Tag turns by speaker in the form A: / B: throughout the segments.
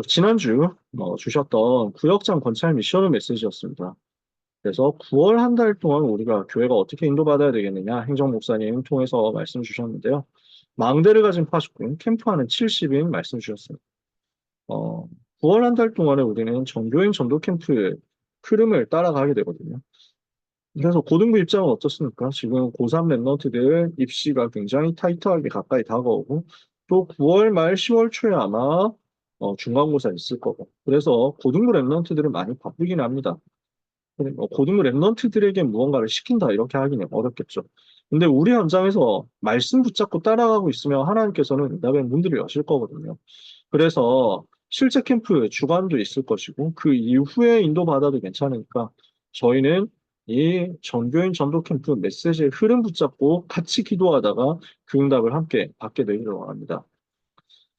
A: 지난주 주셨던 구역장 건찰 미션의 메시지였습니다. 그래서 9월 한 달 동안 우리가 교회가 어떻게 인도받아야 되겠느냐 행정 목사님 통해서 말씀 주셨는데요. 망대를 가진 파수꾼, 캠프하는 70인 말씀 주셨습니다. 어, 9월 한 달 동안에 우리는 전교인 전도 캠프의 흐름을 따라가게 되거든요. 그래서 고등부 입장은 어떻습니까? 지금 고3 랩런트들 입시가 굉장히 타이트하게 가까이 다가오고 또 9월 말 10월 초에 아마 중간고사 있을 거고 그래서 고등부 랩런트들은 많이 바쁘긴 합니다. 고등부 랩런트들에게 무언가를 시킨다 이렇게 하기는 어렵겠죠. 근데 우리 현장에서 말씀 붙잡고 따라가고 있으면 하나님께서는 응답의 문들을 여실 거거든요. 그래서 실제 캠프 주관도 있을 것이고 그 이후에 인도받아도 괜찮으니까 저희는 이 전교인 전도 캠프 메시지의 흐름 붙잡고 같이 기도하다가 그 응답을 함께 받게 되기를 원합니다.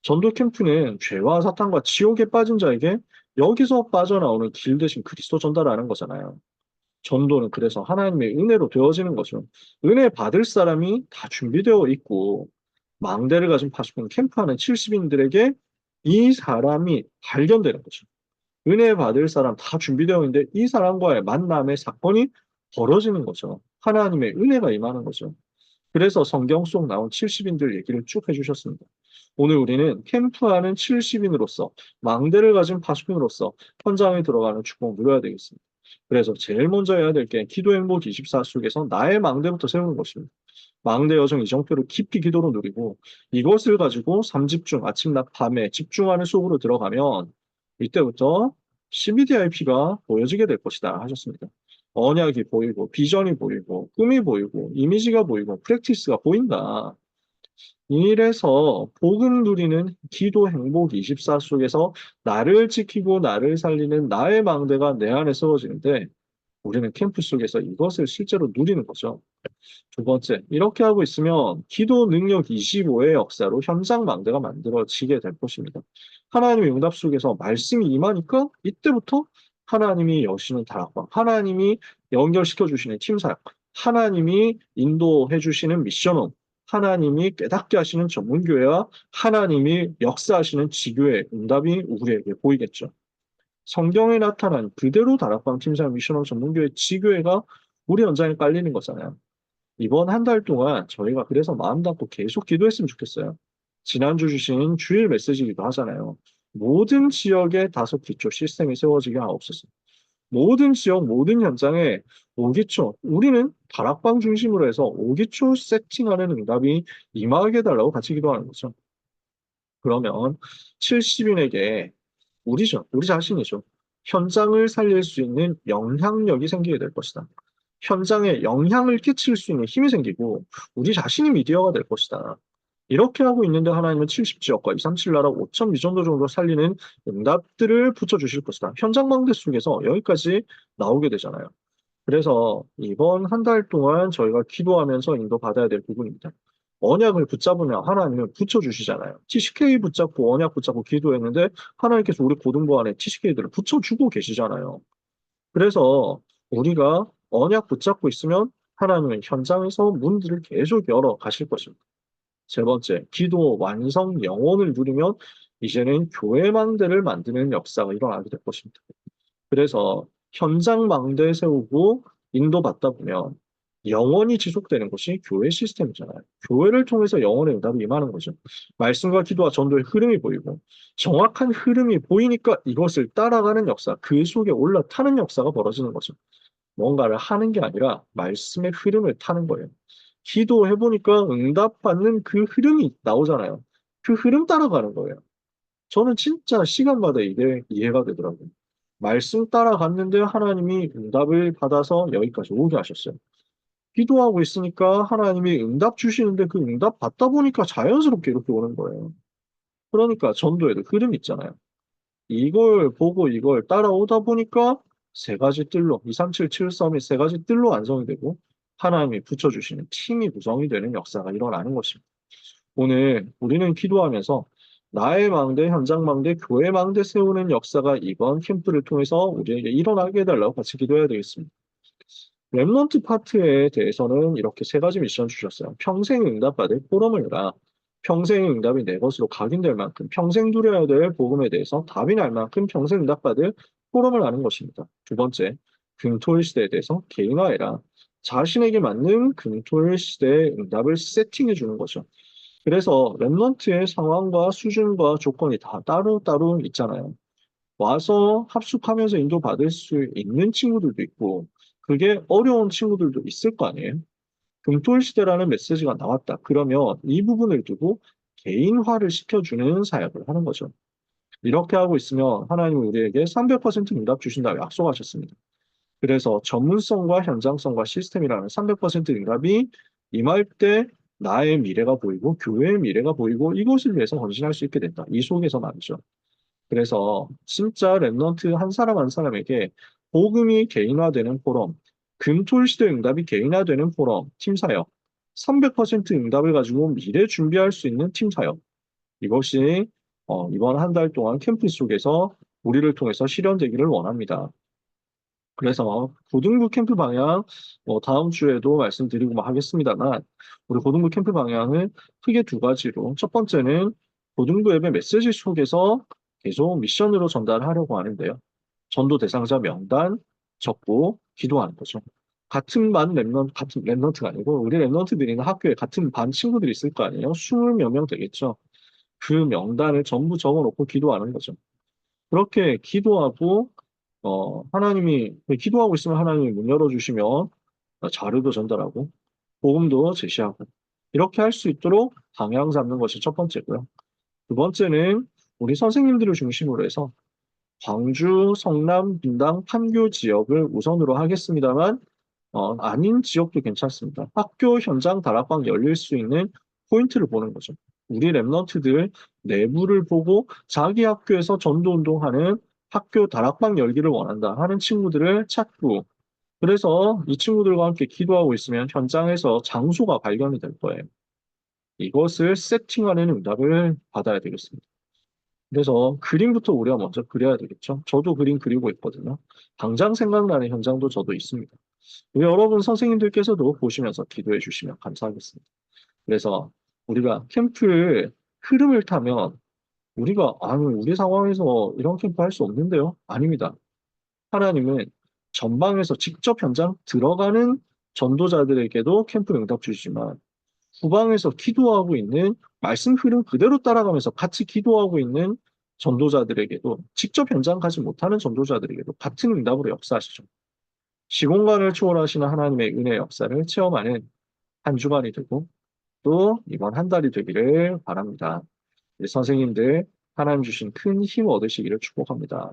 A: 전도 캠프는 죄와 사탄과 지옥에 빠진 자에게 여기서 빠져나오는 길 대신 그리스도 전달하는 거잖아요. 전도는 그래서 하나님의 은혜로 되어지는 거죠. 은혜 받을 사람이 다 준비되어 있고 망대를 가진 파수꾼 캠프하는 70인들에게 이 사람이 발견되는 거죠. 은혜 받을 사람 다 준비되어 있는데 이 사람과의 만남의 사건이 벌어지는 거죠. 하나님의 은혜가 임하는 거죠. 그래서 성경 속 나온 70인들 얘기를 쭉 해주셨습니다. 오늘 우리는 캠프하는 70인으로서 망대를 가진 파수꾼으로서 현장에 들어가는 축복을 누려야 되겠습니다. 그래서 제일 먼저 해야 될 게 기도 행복 24 속에서 나의 망대부터 세우는 것입니다. 망대 여정 이정표를 깊이 기도로 누리고 이것을 가지고 3집중 아침 낮 밤에 집중하는 속으로 들어가면 이때부터 CBDIP가 보여지게 될 것이다 하셨습니다. 언약이 보이고 비전이 보이고 꿈이 보이고 이미지가 보이고 프랙티스가 보인다. 이래서 복음 누리는 기도 행복 24 속에서 나를 지키고 나를 살리는 나의 망대가 내 안에 세워지는데 우리는 캠프 속에서 이것을 실제로 누리는 거죠. 두 번째, 이렇게 하고 있으면 기도 능력 25의 역사로 현장 망대가 만들어지게 될 것입니다. 하나님의 응답 속에서 말씀이 임하니까 이때부터 하나님이 여시는 다락방, 하나님이 연결시켜 주시는 팀사역, 하나님이 인도해 주시는 미션원, 하나님이 깨닫게 하시는 전문교회와 하나님이 역사하시는 지교의 응답이 우리에게 보이겠죠. 성경에 나타난 그대로 다락방 팀사역 미션원 전문교회 지교회가 우리 현장에 깔리는 거잖아요. 이번 한 달 동안 저희가 그래서 마음 닫고 계속 기도했으면 좋겠어요. 지난주 주신 주일 메시지기도 하잖아요. 모든 지역에 다섯 기초 시스템이 세워지게 하옵소서. 모든 지역, 모든 현장에 5기초, 우리는 다락방 중심으로 해서 5기초 세팅하는 응답이 임하게 해달라고 같이 기도하는 거죠. 그러면 70인에게 우리죠, 우리 자신이죠. 현장을 살릴 수 있는 영향력이 생기게 될 것이다. 현장에 영향을 끼칠 수 있는 힘이 생기고 우리 자신이 미디어가 될 것이다. 이렇게 하고 있는데 하나님은 70지역과 237 나라 5천 미전도 정도 살리는 응답들을 붙여주실 것이다. 현장 망대 속에서 여기까지 나오게 되잖아요. 그래서 이번 한 달 동안 저희가 기도하면서 인도받아야 될 부분입니다. 언약을 붙잡으면 하나님은 붙여주시잖아요. TCK 붙잡고 언약 붙잡고 기도했는데 하나님께서 우리 고등부 안에 TCK들을 붙여주고 계시잖아요. 그래서 우리가 언약 붙잡고 있으면 하나님은 현장에서 문들을 계속 열어 가실 것입니다. 세 번째, 기도 완성 영혼을 누리면 이제는 교회 망대를 만드는 역사가 일어나게 될 것입니다. 그래서 현장 망대 세우고 인도받다 보면 영원히 지속되는 것이 교회 시스템이잖아요. 교회를 통해서 영혼의 응답이 임하는 거죠. 말씀과 기도와 전도의 흐름이 보이고 정확한 흐름이 보이니까 이것을 따라가는 역사, 그 속에 올라타는 역사가 벌어지는 거죠. 뭔가를 하는 게 아니라 말씀의 흐름을 타는 거예요. 기도해보니까 응답받는 그 흐름이 나오잖아요. 그 흐름 따라가는 거예요. 저는 진짜 시간마다 이게 이해가 되더라고요. 말씀 따라갔는데 하나님이 응답을 받아서 여기까지 오게 하셨어요. 기도하고 있으니까 하나님이 응답 주시는데 그 응답 받다 보니까 자연스럽게 이렇게 오는 거예요. 그러니까 전도에도 흐름이 있잖아요. 이걸 보고 이걸 따라오다 보니까 세 가지 뜰로 2377섬이 세 가지 뜰로 완성이 되고 하나님이 붙여주시는 팀이 구성이 되는 역사가 일어나는 것입니다. 오늘 우리는 기도하면서 나의 망대, 현장 망대, 교회 망대 세우는 역사가 이번 캠프를 통해서 우리에게 일어나게 해달라고 같이 기도해야 되겠습니다. 랩넌트 파트에 대해서는 이렇게 세 가지 미션 주셨어요. 평생 응답받을 포럼을 해라. 평생의 응답이 내 것으로 각인될 만큼 평생 누려야 될 복음에 대해서 답이 날 만큼 평생 응답받을 포럼을 하는 것입니다. 두 번째, 금토일 시대에 대해서 개인화해라. 자신에게 맞는 금토일 시대의 응답을 세팅해 주는 거죠. 그래서 랩런트의 상황과 수준과 조건이 다 따로따로 있잖아요. 와서 합숙하면서 인도받을 수 있는 친구들도 있고, 그게 어려운 친구들도 있을 거 아니에요? 금토일 시대라는 메시지가 나왔다. 그러면 이 부분을 두고 개인화를 시켜주는 사역을 하는 거죠. 이렇게 하고 있으면 하나님은 우리에게 300% 응답 주신다고 약속하셨습니다. 그래서 전문성과 현장성과 시스템이라는 300% 응답이 임할 때 나의 미래가 보이고 교회의 미래가 보이고 이것을 위해서 헌신할 수 있게 된다. 이 속에서 말이죠. 그래서 진짜 랩넌트 한 사람 한 사람에게 복음이 개인화되는 포럼, 금토일시대 응답이 개인화되는 포럼, 팀 사역, 300% 응답을 가지고 미래 준비할 수 있는 팀 사역. 이것이 이번 한 달 동안 캠프 속에서 우리를 통해서 실현되기를 원합니다. 그래서 고등부 캠프 방향 다음 주에도 말씀드리고 뭐 하겠습니다만 우리 고등부 캠프 방향은 크게 두 가지로 첫 번째는 고등부 앱의 메시지 속에서 계속 미션으로 전달하려고 하는데요. 전도 대상자 명단 적고 기도하는 거죠. 같은 랩런트가 아니고 우리 랩런트들이나 학교에 같은 반 친구들이 있을 거 아니에요. 20몇 명 되겠죠. 그 명단을 전부 적어놓고 기도하는 거죠. 그렇게 기도하고 하나님이 기도하고 있으면 하나님이 문 열어주시면 자료도 전달하고 복음도 제시하고 이렇게 할 수 있도록 방향 잡는 것이 첫 번째고요. 두 번째는 우리 선생님들을 중심으로 해서 광주, 성남, 분당, 판교 지역을 우선으로 하겠습니다만 아닌 지역도 괜찮습니다. 학교 현장 다락방 열릴 수 있는 포인트를 보는 거죠. 우리 랩런트들 내부를 보고 자기 학교에서 전도 운동하는 학교 다락방 열기를 원한다 하는 친구들을 찾고 그래서 이 친구들과 함께 기도하고 있으면 현장에서 장소가 발견이 될 거예요. 이것을 세팅하는 응답을 받아야 되겠습니다. 그래서 그림부터 우리가 먼저 그려야 되겠죠. 저도 그림 그리고 있거든요. 당장 생각나는 현장도 저도 있습니다. 우리 여러분 선생님들께서도 보시면서 기도해 주시면 감사하겠습니다. 그래서 우리가 캠프 흐름을 타면 우리가 아니 우리 상황에서 이런 캠프 할 수 없는데요? 아닙니다. 하나님은 전방에서 직접 현장 들어가는 전도자들에게도 캠프 응답 주시지만 후방에서 기도하고 있는 말씀 흐름 그대로 따라가면서 같이 기도하고 있는 전도자들에게도 직접 현장 가지 못하는 전도자들에게도 같은 응답으로 역사하시죠. 시공간을 초월하시는 하나님의 은혜 역사를 체험하는 한 주간이 되고 또 이번 한 달이 되기를 바랍니다. 우리 선생님들 하나님 주신 큰 힘 얻으시기를 축복합니다.